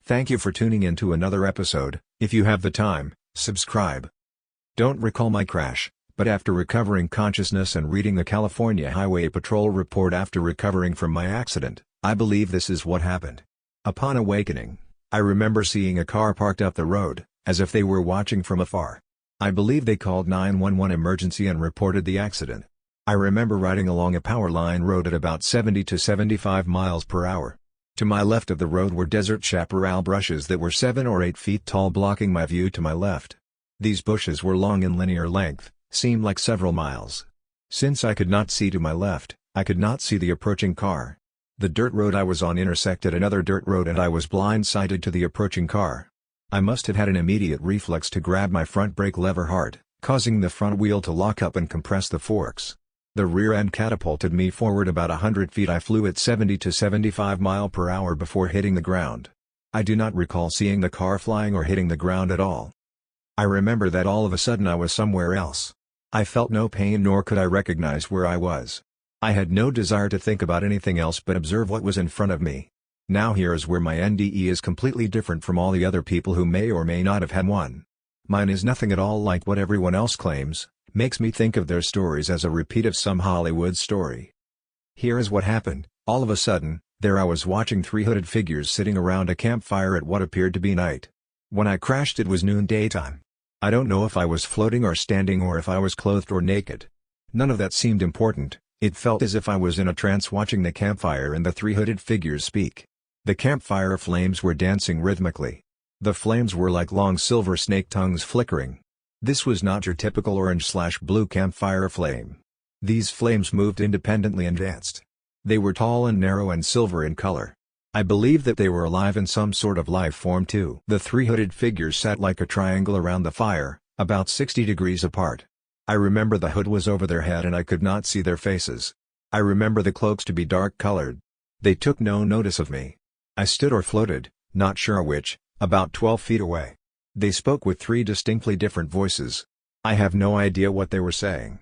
Thank you for tuning in to another episode. If you have the time, subscribe. Don't recall my crash, but after recovering consciousness and reading the California Highway Patrol report after recovering from my accident, I believe this is what happened. Upon awakening, I remember seeing a car parked up the road, as if they were watching from afar. I believe they called 911 emergency and reported the accident. I remember riding along a power line road at about 70 to 75 miles per hour. To my left of the road were desert chaparral bushes that were 7 or 8 feet tall blocking my view to my left. These bushes were long in linear length, seemed like several miles. Since I could not see to my left, I could not see the approaching car. The dirt road I was on intersected another dirt road and I was blindsided to the approaching car. I must have had an immediate reflex to grab my front brake lever hard, causing the front wheel to lock up and compress the forks. The rear end catapulted me forward about 100 feet. I flew at 70 to 75 miles per hour before hitting the ground. I do not recall seeing the car flying or hitting the ground at all. I remember that all of a sudden I was somewhere else. I felt no pain nor could I recognize where I was. I had no desire to think about anything else but observe what was in front of me. Now here is where my NDE is completely different from all the other people who may or may not have had one. Mine is nothing at all like what everyone else claims, makes me think of their stories as a repeat of some Hollywood story. Here is what happened. All of a sudden, there I was watching 3 hooded figures sitting around a campfire at what appeared to be night. When I crashed it was noonday time. I don't know if I was floating or standing or if I was clothed or naked. None of that seemed important. It felt as if I was in a trance watching the campfire and the 3 hooded figures speak. The campfire flames were dancing rhythmically. The flames were like long silver snake tongues flickering. This was not your typical orange/blue campfire flame. These flames moved independently and danced. They were tall and narrow and silver in color. I believe that they were alive in some sort of life form too. The 3 hooded figures sat like a triangle around the fire, about 60 degrees apart. I remember the hood was over their head and I could not see their faces. I remember the cloaks to be dark colored. They took no notice of me. I stood or floated, not sure which, about 12 feet away. They spoke with 3 distinctly different voices. I have no idea what they were saying.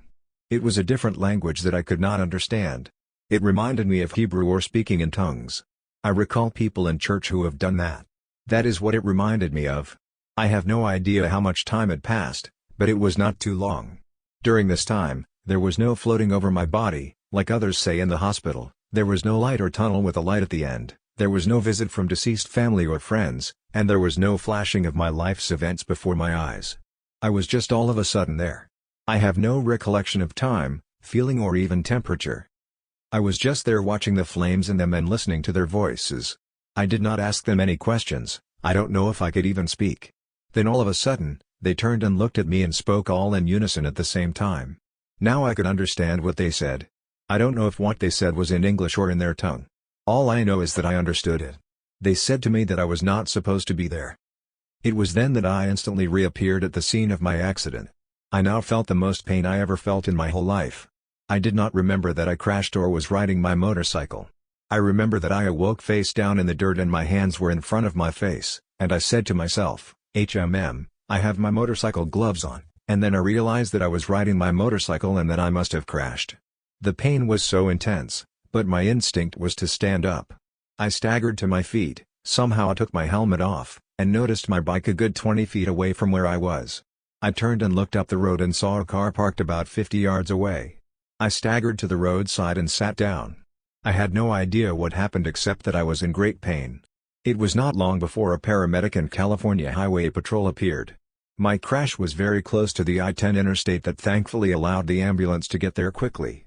It was a different language that I could not understand. It reminded me of Hebrew or speaking in tongues. I recall people in church who have done that. That is what it reminded me of. I have no idea how much time had passed, but it was not too long. During this time, there was no floating over my body, like others say in the hospital. There was no light or tunnel with a light at the end. There was no visit from deceased family or friends, and there was no flashing of my life's events before my eyes. I was just all of a sudden there. I have no recollection of time, feeling or even temperature. I was just there watching the flames and them and listening to their voices. I did not ask them any questions. I don't know if I could even speak. Then all of a sudden, they turned and looked at me and spoke all in unison at the same time. Now I could understand what they said. I don't know if what they said was in English or in their tongue. All I know is that I understood it. They said to me that I was not supposed to be there. It was then that I instantly reappeared at the scene of my accident. I now felt the most pain I ever felt in my whole life. I did not remember that I crashed or was riding my motorcycle. I remember that I awoke face down in the dirt and my hands were in front of my face, and I said to myself, I have my motorcycle gloves on, and then I realized that I was riding my motorcycle and that I must have crashed. The pain was so intense, but my instinct was to stand up. I staggered to my feet, somehow I took my helmet off, and noticed my bike a good 20 feet away from where I was. I turned and looked up the road and saw a car parked about 50 yards away. I staggered to the roadside and sat down. I had no idea what happened except that I was in great pain. It was not long before a paramedic and California Highway Patrol appeared. My crash was very close to the I-10 interstate that thankfully allowed the ambulance to get there quickly.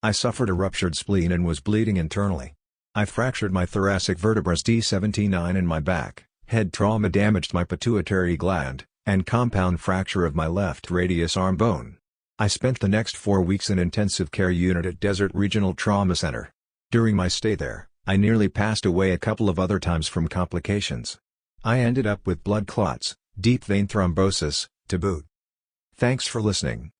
I suffered a ruptured spleen and was bleeding internally. I fractured my thoracic vertebrae D79 in my back, head trauma damaged my pituitary gland, and compound fracture of my left radius arm bone. I spent the next 4 weeks in intensive care unit at Desert Regional Trauma Center. During my stay there, I nearly passed away a couple of other times from complications. I ended up with blood clots, deep vein thrombosis, to boot. Thanks for listening.